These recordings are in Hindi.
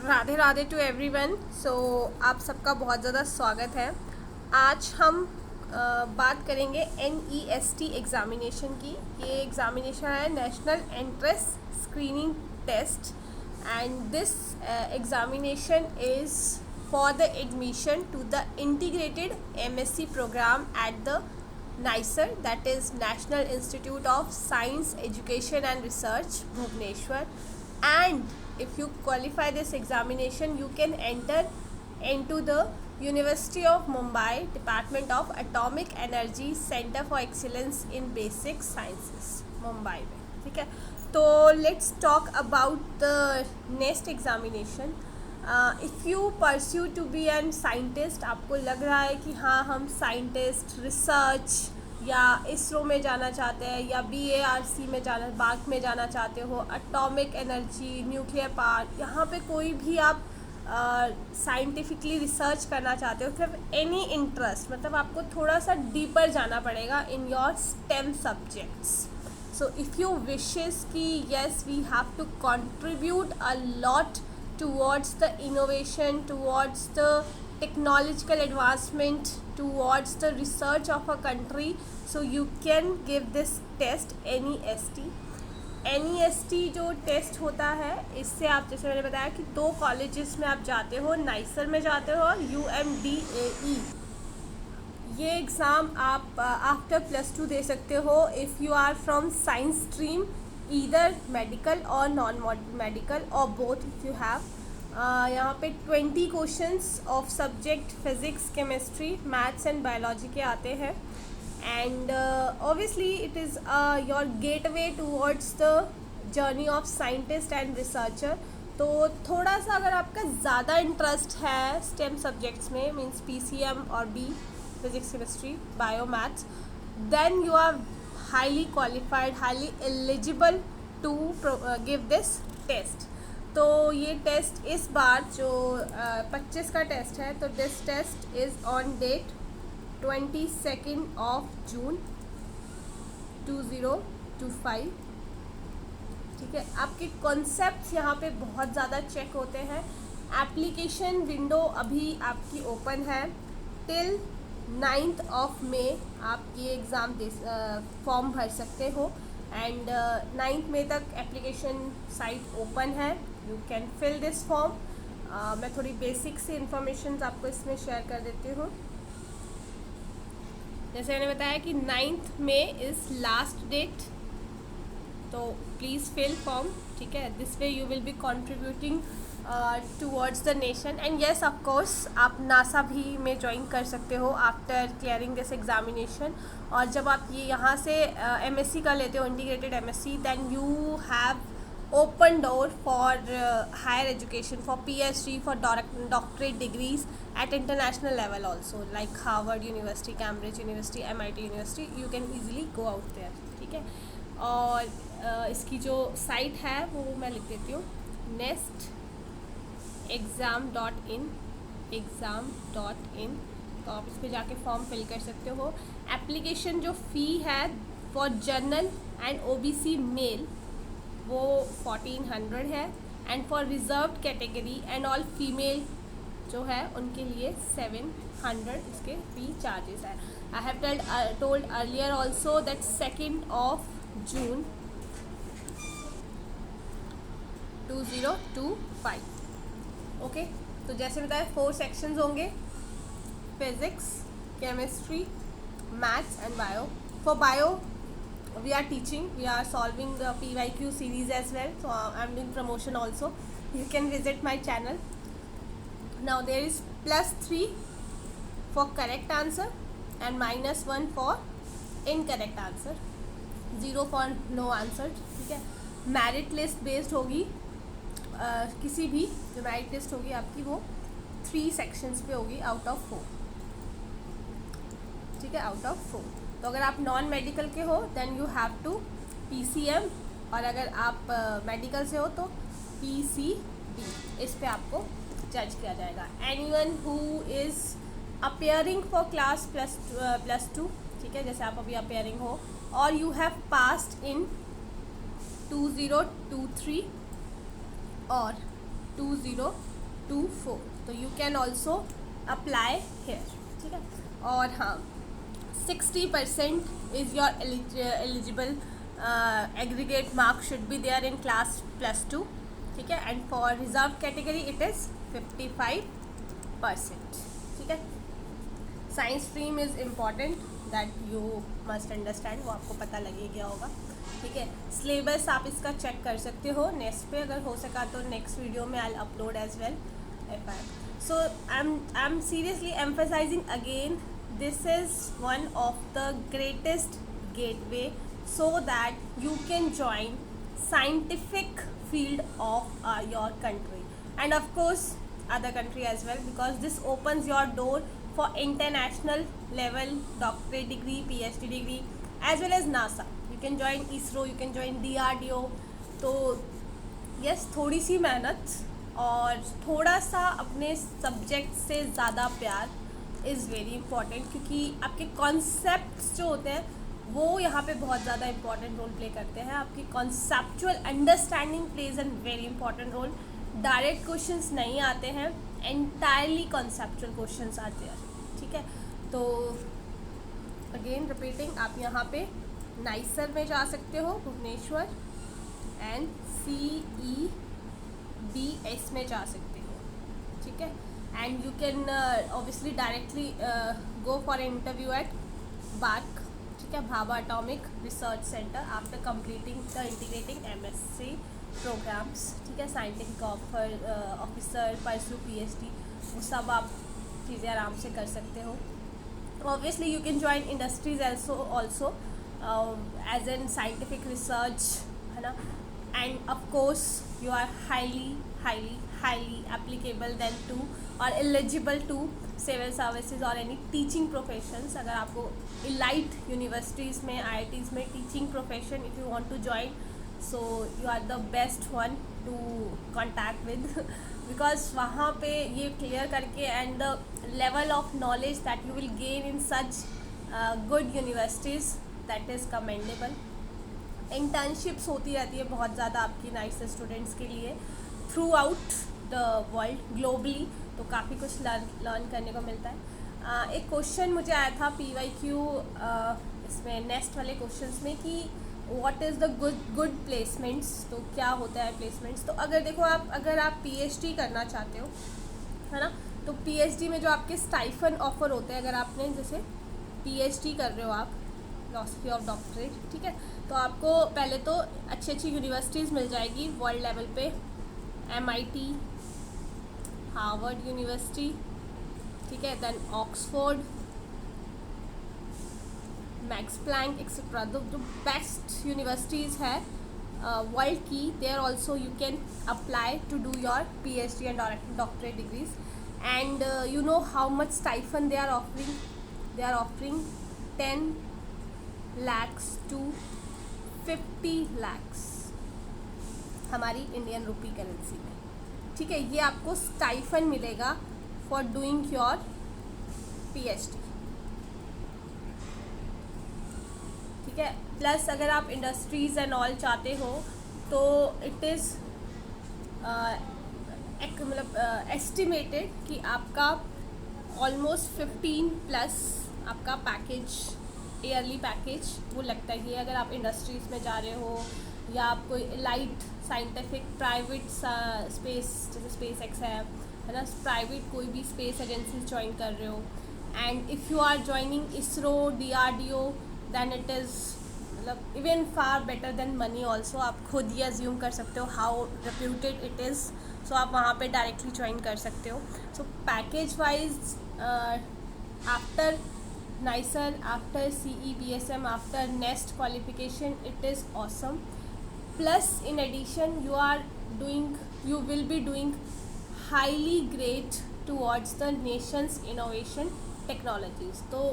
Radhe Radhe to everyone. आप सबका बहुत ज़्यादा स्वागत है। आज हम बात करेंगे NEST एग्ज़ामिनेशन की। ये एग्ज़ामिनेशन है national entrance screening test and this examination is for the admission to the integrated MSc programme at the NISER, that is National Institute of Science Education and Research, Bhubaneswar. And if you qualify this examination, you can enter into the University of Mumbai Department of Atomic Energy Center for Excellence in Basic Sciences, Mumbai में, ठीक है। तो let's talk about the next examination. If you pursue to be an scientist, आपको लग रहा है कि हाँ हम साइंटिस्ट रिसर्च या इसरो में जाना चाहते हैं या BARC में जाना, बार्क में जाना चाहते हो, एटॉमिक एनर्जी, न्यूक्लियर पावर, यहाँ पे कोई भी आप साइंटिफिकली रिसर्च करना चाहते हो, फिर एनी इंटरेस्ट, मतलब आपको थोड़ा सा डीपर जाना पड़ेगा in your stem subjects. So if you wishes कि yes we have to contribute a lot towards the innovation, towards the technological advancement, towards the research of a country, so you can give this test NEST. NEST जो टेस्ट होता है, इससे आप, जैसे मैंने बताया कि 2 कॉलेजेस में आप जाते हो, नाइसर में जाते हो और UMDAE. ये एग्ज़ाम आप आफ्टर +2 दे सकते हो if you are from science stream, either medical और नॉन मेडिकल और बोथ इफ़ यू हैव. यहाँ पे 20 questions of subject physics, chemistry, maths and biology के आते हैं. And obviously it is your gateway towards the journey of scientist and researcher. तो थोड़ा सा अगर आपका ज़्यादा इंटरेस्ट है स्टेम सब्जेक्ट्स में, मीन्स PCM और B, physics, chemistry, bio, maths, then you are highly qualified, highly eligible to give this test. तो ये टेस्ट इस बार जो 25 का टेस्ट है, तो this test is on date 22 June 2025. ठीक है, आपके कॉन्सेप्ट्स यहाँ पे बहुत ज़्यादा चेक होते हैं. एप्लीकेशन विंडो अभी आपकी ओपन है टिल 9 मई. आप ये एग्ज़ाम फॉर्म भर सकते हो एंड 9 मई तक एप्लीकेशन साइट ओपन है. You can fill this form. मैं थोड़ी बेसिक सी इंफॉर्मेशन आपको इसमें शेयर कर देती हूँ. जैसे मैंने बताया कि 9 मई इज़ लास्ट डेट, तो प्लीज़ फिल फॉर्म. ठीक है, this way you will be contributing towards the nation. And yes of course आप नासा भी में ज्वाइन कर सकते हो आफ्टर क्लियरिंग दिस एग्जामिनेशन. और जब आप ये यहाँ से MSc का लेते हो, integrated MSc, then you have open door for higher education, for PhD, for doctorate degrees at international level also, like Harvard University, Cambridge University, MIT University. You can easily go out there. ठीक है, और इसकी जो साइट है वो मैं लिख देती हूँ, नेस्ट exam.in. तो आप इस पर जाके फॉर्म फिल कर सकते हो. एप्लीकेशन जो फ़ी है for general and OBC male वो 1400 है, and for reserved category and all female जो है उनके लिए 700 इसके फ़ी चार्जेस है. I have told earlier also that 2 June 2025. Okay, तो जैसे बताया 4 सेक्शंस होंगे, physics, chemistry, maths and bio. For bio we are teaching, we are solving the PYQ series as well, so I am doing promotion also. You can visit my channel. Now there is +3 for correct answer and -1 for incorrect answer, 0 for no answer. ठीक है, मेरिट लिस्ट बेस्ड होगी. किसी भी जो मेरिट लिस्ट होगी आपकी वो 3 सेक्शंस पे होगी आउट ऑफ 4. ठीक है, आउट ऑफ 4. तो अगर आप नॉन मेडिकल के हो then you have to PCM, और अगर आप मेडिकल से हो तो PCB. इस पे आपको जज किया जाएगा. Anyone who is appearing for class +2, ठीक है, जैसे आप अभी अपेयरिंग हो, और यू हैव पास्ड इन 2023 और 20 to 4, तो you can also apply here, ठीक है। और हाँ, 60% is your eligible aggregate mark should be there in class +2, ठीक है। And for reserve category it is 55%, ठीक है। Science stream is important, that you must understand, वो आपको पता लगे गया होगा, ठीक है। सिलेबस आप इसका चेक कर सकते हो नेक्स्ट पे, अगर हो सका तो नेक्स्ट वीडियो में I upload as well if I. So I am seriously emphasizing again, this is one of the greatest gateway so that you can join scientific field of your country and of course other country as well, because this opens your door for international level doctorate degree, PhD degree as well as NASA. You can join ISRO, you can join DRDO. तो yes, थोड़ी सी मेहनत और थोड़ा सा अपने सब्जेक्ट से ज़्यादा प्यार इज़ वेरी इंपॉर्टेंट, क्योंकि आपके कॉन्सेप्ट्स जो होते हैं वो यहाँ पे बहुत ज़्यादा इंपॉर्टेंट रोल प्ले करते हैं। आपकी conceptual understanding plays an very important role. Direct questions नहीं आते हैं, एंटायरली कॉन्सेप्चुअल क्वेश्चंस आते हैं, ठीक है। तो अगेन रिपीटिंग, आप यहाँ पे नाइसर में जा सकते हो, भुवनेश्वर, एंड CEBS में जा सकते हो, ठीक है। And you can obviously directly go for interview at BARC, ठीक है, Bhabha Atomic Research Centre, after completing the integrating MSc programmes, ठीक है। साइंटिफिक ऑफिसर, परसू PhD, वो सब आप चीज़ें आराम से कर सकते हो। Obviously you can join industries also as an scientific research, है ना। And of course you are highly applicable then to or eligible to civil services or any teaching professions. अगर आपको elite universities में, IITs में teaching profession if you want to join, so you are the best one to contact with because वहाँ पे ये clear करके and the level of knowledge that you will gain in such good universities, that is commendable. Internships होती रहती है बहुत ज़्यादा आपकी नाइस स्टूडेंट्स के लिए through out the world globally, तो काफ़ी कुछ लर्न करने को मिलता है। एक क्वेश्चन मुझे आया था PYQ इसमें नेस्ट वाले क्वेश्चंस में कि what is the good placements, तो क्या होता है प्लेसमेंट्स। तो अगर देखो अगर आप PhD करना चाहते हो, है ना, तो PhD में जो आपके स्टाइफन ऑफर होते हैं, अगर आपने जैसे PhD कर रहे हो आप फिलॉसफी ऑफ डॉक्टरेट, ठीक है, तो आपको पहले तो अच्छी यूनिवर्सिटीज़ मिल जाएगी वर्ल्ड लेवल पे, MIT, हार्वर्ड यूनिवर्सिटी, ठीक है, then Oxford, Max Planck etcetera, जो बेस्ट यूनिवर्सिटीज़ है वर्ल्ड की, there also you can apply to do your PhD and doctorate degrees. And you know how much stipend they are offering 10 lakhs to 50 lakhs हमारी इंडियन रुपी करेंसी में, ठीक है। ये आपको स्टाइफन मिलेगा फॉर डूइंग योर PhD, ठीक है। प्लस अगर आप इंडस्ट्रीज़ एंड ऑल चाहते हो तो इट इज़ मतलब एस्टिमेटेड कि आपका ऑलमोस्ट 15+ आपका पैकेज, ईयरली पैकेज वो लगता है। अगर आप इंडस्ट्रीज़ में जा रहे हो या आप कोई लाइट साइंटिफिक प्राइवेट स्पेस, जैसे SpaceX है ना, प्राइवेट कोई भी स्पेस एजेंसीज ज्वाइन कर रहे हो, and if you are joining ISRO, DRDO, then it is मतलब even far better than money also. आप खुद ही अज्यूम कर सकते हो how reputed it is, so आप वहाँ पे डायरेक्टली ज्वाइन कर सकते हो। So package wise after NISER, after CEBSM, after NEST qualification, it is awesome. Plus in addition you will be doing highly great towards the nation's innovation technologies. So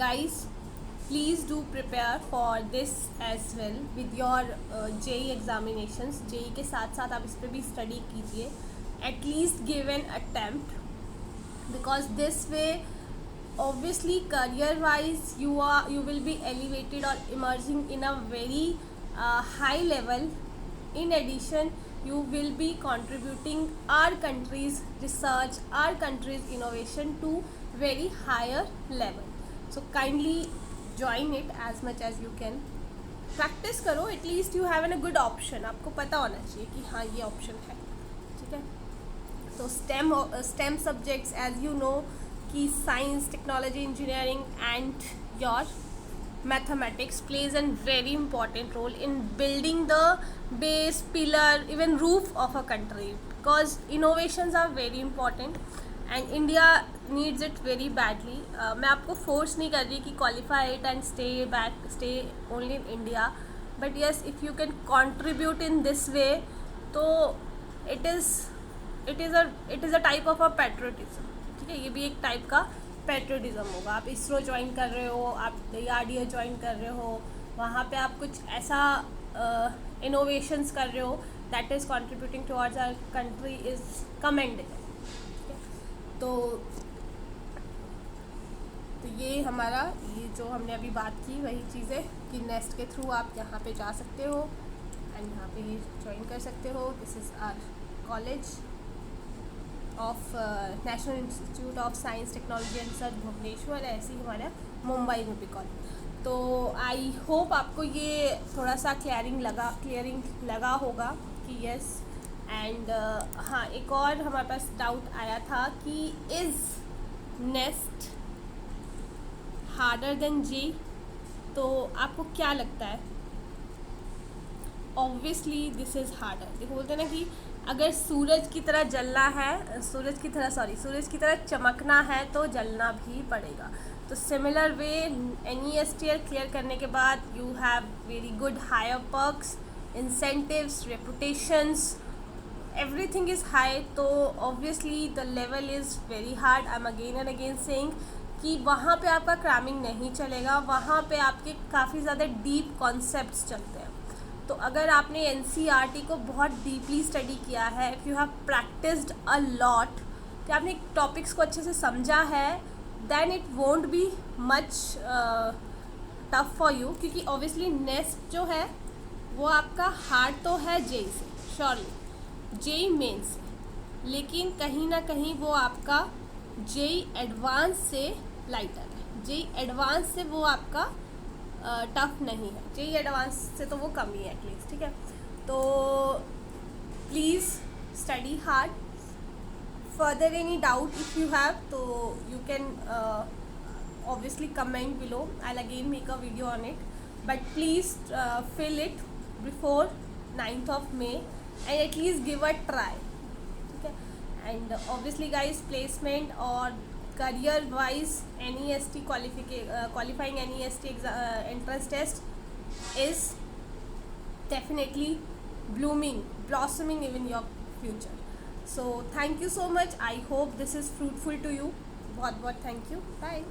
guys, please do prepare for this as well with your JEE examinations. JEE के साथ साथ आप इस पर भी study कीजिए, at least give an attempt, because this way obviously career wise you will be elevated or emerging in a very high level. In addition you will be contributing our country's research, our country's innovation to very higher level. So kindly join it as much as you can. Practice करो, at least you have an a good option. आपको पता होना चाहिए कि हाँ ये ऑप्शन है. ठीक है. तो STEM subjects as you know कि science, technology, engineering and your mathematics plays a very important role in building the base, pillar, even roof of a country, because innovations are very important and India needs it very badly. मैं आपको force नहीं कर रही कि qualify it and stay only in India, but yes, if you can contribute in this way, तो it is a type of a patriotism. ठीक है, ये भी एक टाइप का पेट्रोटिज्म होगा. आप इसरो ज्वाइन कर रहे हो, आप DRDO ज्वाइन कर रहे हो, वहाँ पे आप कुछ ऐसा इनोवेशंस कर रहे हो that is contributing towards our country is commendable. तो ये हमारा ये जो हमने अभी बात की वही चीज़ें कि नेस्ट के थ्रू आप यहाँ पे जा सकते हो एंड यहाँ पे ज्वाइन कर सकते हो. This is our college of National Institute of Science, Technology and Research Bhubaneswar. ऐसे ही हमारा मुंबई में भी कॉलेज. तो आई होप आपको ये थोड़ा सा क्लियरिंग लगा होगा कि यस. एंड हाँ, एक और हमारे पास डाउट आया था कि इज़ नेस्ट हार्डर देन जे. तो आपको क्या लगता है? Obviously this is harder. देखो बोलते हैं ना कि अगर सूरज की तरह जलना है, सूरज की तरह चमकना है तो जलना भी पड़ेगा. तो सिमिलर वे NESTL क्लियर करने के बाद you have very good higher perks, incentives, reputations, everything is high. तो obviously the level is very hard. I am again and again saying कि वहाँ पे आपका क्रैमिंग नहीं चलेगा, वहाँ पे आपके काफ़ी ज़्यादा डीप कॉन्सेप्ट्स चलते हैं. तो अगर आपने NCERT को बहुत डीपली स्टडी किया है, if you have practised a lot, कि आपने टॉपिक्स को अच्छे से समझा है, then it won't be much tough for you. क्योंकि ऑब्वियसली नेस्ट जो है वो आपका हार्ड तो है JEE से, श्योरली JEE मेंस से, लेकिन कहीं ना कहीं वो आपका JEE एडवांस से लाइटर है. JEE एडवांस से वो आपका टफ नहीं है. JEE एडवांस से तो वो कम ही है एटलीस्ट. ठीक है. तो please study hard. Further any doubt if you have, तो you can obviously comment below. I will again make a video on it, but please fill it before 9th of May and at least give a try. ठीक है. एंड ऑब्वियसली गाइज प्लेसमेंट और career wise NEST qualifying NEST entrance test is definitely blossoming in your future. So thank you so much. I hope this is fruitful to you. बहुत thank you. Bye.